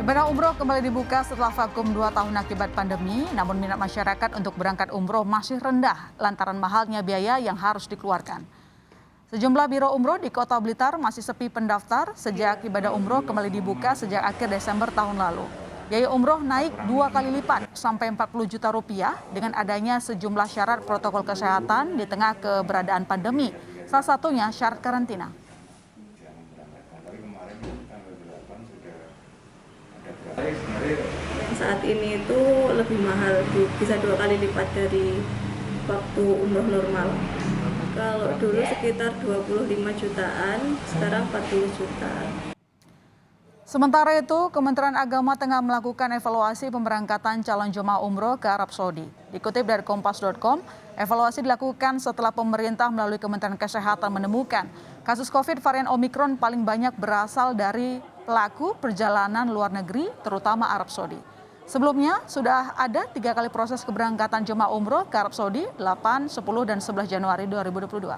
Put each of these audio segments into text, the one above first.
Ibadah umroh kembali dibuka setelah vakum 2 tahun akibat pandemi, namun minat masyarakat untuk berangkat umroh masih rendah lantaran mahalnya biaya yang harus dikeluarkan. Sejumlah biro umroh di Kota Blitar masih sepi pendaftar sejak ibadah umroh kembali dibuka sejak akhir Desember tahun lalu. Biaya umroh naik 2 kali lipat sampai 40 juta rupiah dengan adanya sejumlah syarat protokol kesehatan di tengah keberadaan pandemi, salah satunya syarat karantina. Saat ini itu lebih mahal, bisa 2 kali lipat dari waktu umroh normal. Kalau dulu sekitar 25 jutaan, sekarang 40 juta. Sementara itu, Kementerian Agama tengah melakukan evaluasi pemberangkatan calon jemaah umroh ke Arab Saudi. Dikutip dari Kompas.com, evaluasi dilakukan setelah pemerintah melalui Kementerian Kesehatan menemukan kasus COVID varian Omikron paling banyak berasal dari pelaku perjalanan luar negeri, terutama Arab Saudi. Sebelumnya, sudah ada 3 kali proses keberangkatan jemaah umroh ke Arab Saudi, 8, 10, dan 11 Januari 2022.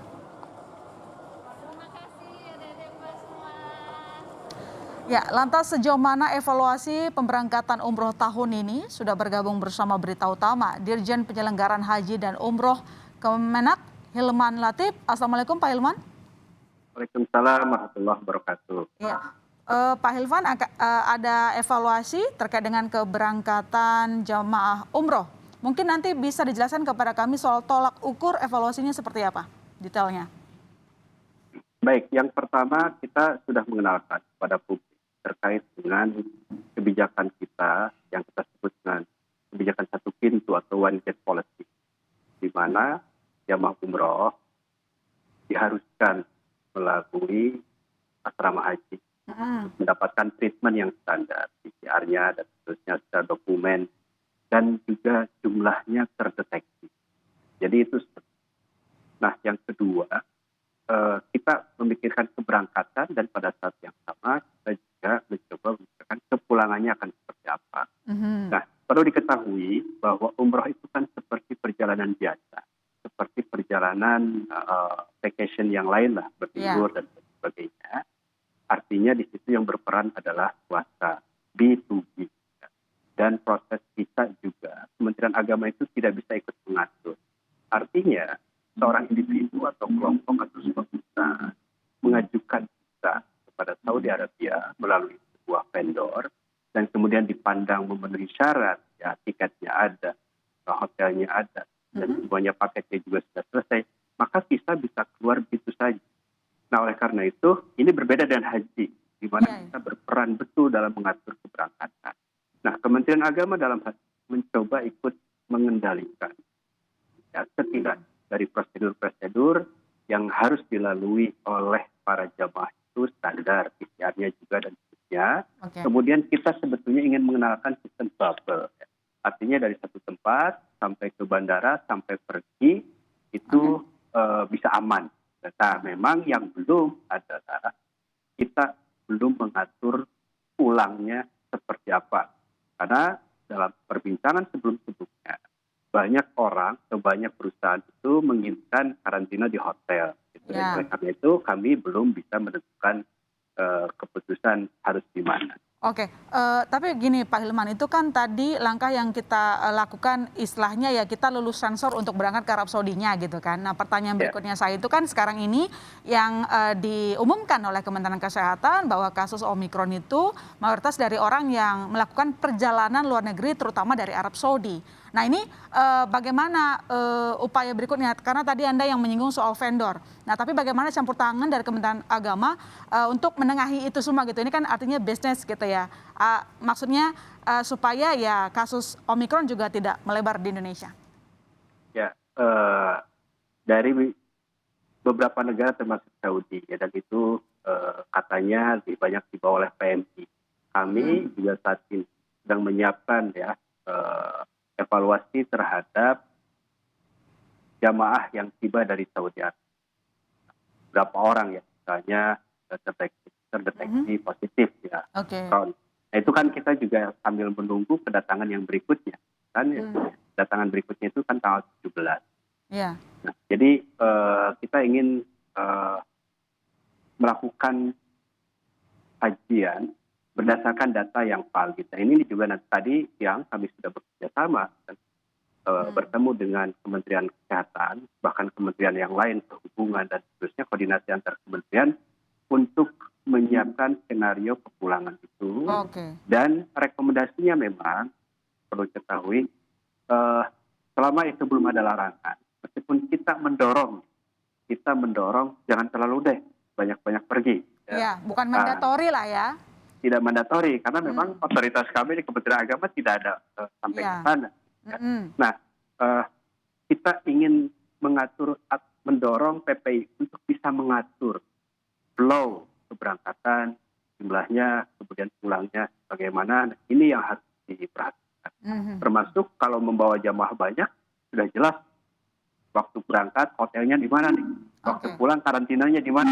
Ya, lantas sejauh mana evaluasi pemberangkatan umroh tahun ini? Sudah bergabung bersama Berita Utama, Dirjen Penyelenggaraan Haji dan Umroh Kemenak, Hilman Latif. Assalamualaikum Pak Hilman. Waalaikumsalam warahmatullahi wabarakatuh. Ya, Pak Hilman, ada evaluasi terkait dengan keberangkatan jamaah umroh. Mungkin nanti bisa dijelaskan kepada kami soal tolak ukur evaluasinya seperti apa detailnya. Baik, yang pertama kita sudah mengenalkan kepada publik terkait dengan kebijakan kita yang kita sebut dengan kebijakan satu pintu atau one gate policy, di mana jamaah umroh diharuskan melalui asrama haji mendapatkan treatment yang standar, PCR-nya dan seterusnya secara dokumen, dan juga jumlahnya terdeteksi. Jadi itu. Nah, yang kedua, kita memikirkan keberangkatan dan pada saat yang sama kita juga mencoba memikirkan kepulangannya akan seperti apa. Nah, perlu diketahui bahwa umroh itu kan seperti perjalanan biasa, seperti perjalanan vacation yang lain lah, berlibur dan sebagainya. Artinya di situ yang berperan adalah swasta, B2B. Dan proses kita juga, Kementerian Agama itu tidak bisa ikut mengatur. Artinya, seorang individu atau kelompok atau sebuah perusahaan mengajukan visa kepada Saudi Arabia melalui sebuah vendor dan kemudian dipandang memenuhi syarat, ya tiketnya ada, hotelnya ada, dan semuanya paketnya juga sudah selesai, maka visa bisa keluar begitu saja. Nah, oleh karena itu, ini berbeda dengan haji, di mana kita berperan betul dalam mengatur keberangkatan. Nah, Kementerian Agama dalam hal mencoba ikut mengendalikan, ya, setidaknya dari prosedur-prosedur yang harus dilalui oleh para jamaah itu standar, PCR-nya juga dan seterusnya. Kemudian kita sebetulnya ingin mengenalkan sistem bubble. Ya. Artinya dari satu tempat sampai ke bandara, sampai pergi, itu bisa aman. Nah, memang yang belum adalah kita belum mengatur pulangnya seperti apa. Karena dalam perbincangan sebelum-sebelumnya, banyak orang atau banyak perusahaan itu menginginkan karantina di hotel. Oleh karena itu kami belum bisa menentukan keputusan harus di mana. Oke, tapi gini Pak Hilman, itu kan tadi langkah yang kita lakukan istilahnya ya kita lulus sensor untuk berangkat ke Arab Saudinya gitu kan. Nah pertanyaan berikutnya saya itu kan sekarang ini yang diumumkan oleh Kementerian Kesehatan bahwa kasus Omikron itu mayoritas dari orang yang melakukan perjalanan luar negeri terutama dari Arab Saudi. Nah ini bagaimana upaya berikutnya? Karena tadi Anda yang menyinggung soal vendor. Nah tapi bagaimana campur tangan dari Kementerian Agama untuk menengahi itu semua gitu. Ini kan artinya bisnis gitu ya. Maksudnya supaya ya kasus Omikron juga tidak melebar di Indonesia. Ya, dari beberapa negara termasuk Saudi ya, dan itu katanya lebih banyak dibawa oleh PMI. Kami juga saat ini sedang menyiapkan ya evaluasi terhadap jamaah yang tiba dari Saudi Arabia. Berapa orang ya misalnya terdeteksi positif ya. Nah, itu kan kita juga sambil menunggu kedatangan yang berikutnya. Kan kedatangan berikutnya itu kan tanggal 17. Nah, jadi kita ingin melakukan kajian berdasarkan data yang valid. Nah, ini juga nanti tadi siang kami sudah bekerja sama dan bertemu dengan Kementerian Kesehatan, bahkan kementerian yang lain, perhubungan dan seterusnya, koordinasi antar kementerian untuk menyiapkan skenario kepulangan itu. Dan rekomendasinya memang perlu diketahui, selama itu belum ada larangan, meskipun kita mendorong jangan terlalu deh banyak-banyak pergi. Ya, bukan mandatori lah ya. Tidak mandatori, karena memang otoritas kami di Kementerian Agama tidak ada sampai ke sana. Nah, kita ingin mendorong PPI untuk bisa mengatur flow keberangkatan, jumlahnya, kemudian pulangnya bagaimana. Nah, ini yang harus diperhatikan. Termasuk kalau membawa jamaah banyak, sudah jelas waktu berangkat hotelnya di mana nih, waktu pulang karantinanya di mana,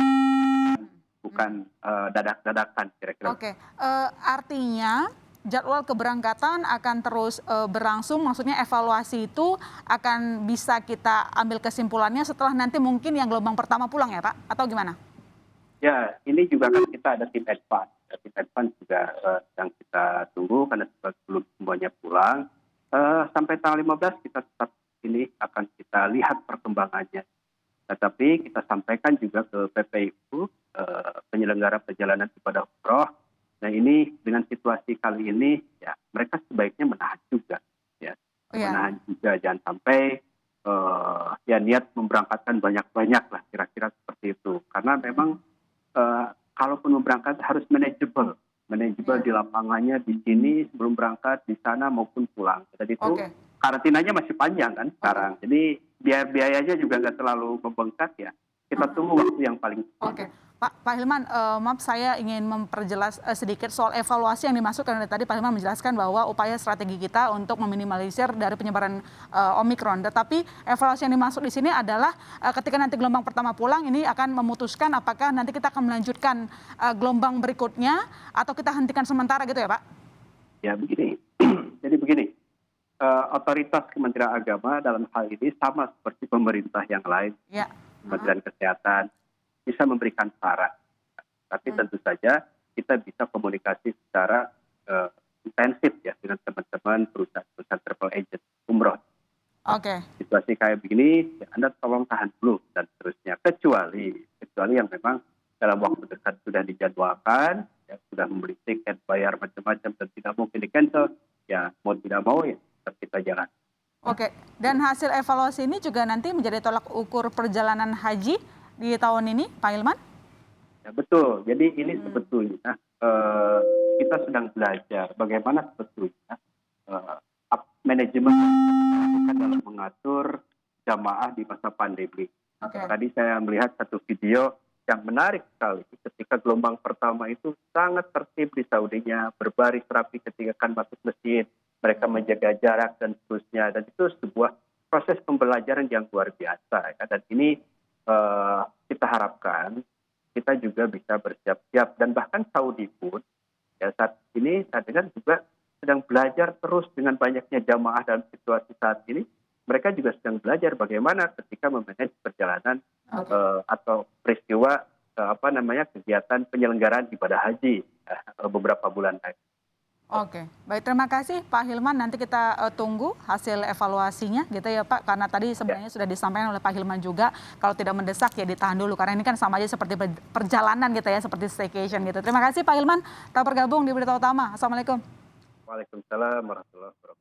bukan dadak-dadakan kira-kira. Artinya jadwal keberangkatan akan terus berlangsung, maksudnya evaluasi itu akan bisa kita ambil kesimpulannya setelah nanti mungkin yang gelombang pertama pulang ya Pak, atau gimana? Ya, ini juga kan kita ada tim advance. Tim advance juga yang kita tunggu karena sebelum semuanya pulang. Sampai tanggal 15 kita tetap ini akan kita lihat perkembangannya. Tetapi kita sampaikan juga ke PPIU, penyelenggara perjalanan ibadah umroh. Nah, ini dengan situasi kali ini ya mereka sebaiknya menahan juga ya. Menahan juga, jangan sampai ya niat memberangkatkan banyak-banyak lah, kira-kira seperti itu. Karena memang kalaupun memberangkat harus manageable di lapangannya, di sini sebelum berangkat, di sana maupun pulang. Jadi itu karantinanya masih panjang kan sekarang. Jadi biayanya juga nggak terlalu membengkak ya. Kita tunggu waktu yang paling cepat. Pak Hilman, maaf saya ingin memperjelas sedikit soal evaluasi yang dimaksud, karena tadi Pak Hilman menjelaskan bahwa upaya strategi kita untuk meminimalisir dari penyebaran Omikron. Tetapi evaluasi yang dimaksud di sini adalah ketika nanti gelombang pertama pulang, ini akan memutuskan apakah nanti kita akan melanjutkan gelombang berikutnya atau kita hentikan sementara gitu ya Pak? Ya begini, jadi begini, otoritas Kementerian Agama dalam hal ini sama seperti pemerintah yang lain, Kementerian Kesehatan, bisa memberikan saran, tapi tentu saja kita bisa komunikasi secara intensif ya dengan teman-teman perusahaan travel agent umroh. Situasi kayak begini, ya Anda tolong tahan dulu dan seterusnya. Kecuali yang memang dalam waktu dekat sudah dijadwalkan, ya, sudah membeli tiket, bayar macam-macam dan tidak mungkin di cancel, ya mau tidak mau ya kita jalan. Dan hasil evaluasi ini juga nanti menjadi tolak ukur perjalanan haji di tahun ini, Pak Hilman? Ya betul. Jadi ini sebetulnya kita sedang belajar bagaimana sebetulnya manajemen dalam mengatur jamaah di masa pandemi. Tadi saya melihat satu video yang menarik sekali. Ketika gelombang pertama itu sangat tertib di Saudinya, berbaris rapi ketika akan masuk masjid, mereka menjaga jarak dan seterusnya. Dan itu sebuah proses pembelajaran yang luar biasa. Ya. Dan ini kita harapkan kita juga bisa bersiap-siap, dan bahkan Saudi pun ya saat ini saya dengar juga sedang belajar terus dengan banyaknya jamaah dalam situasi saat ini. Mereka juga sedang belajar bagaimana ketika memanage perjalanan atau peristiwa kegiatan penyelenggaraan ibadah haji beberapa bulan lagi. Baik, terima kasih Pak Hilman. Nanti kita tunggu hasil evaluasinya gitu ya Pak, karena tadi sebenarnya sudah disampaikan oleh Pak Hilman juga, kalau tidak mendesak ya ditahan dulu, karena ini kan sama aja seperti perjalanan gitu ya, seperti staycation gitu. Terima kasih Pak Hilman telah bergabung di Berita Utama. Assalamualaikum. Waalaikumsalam warahmatullahi wabarakatuh.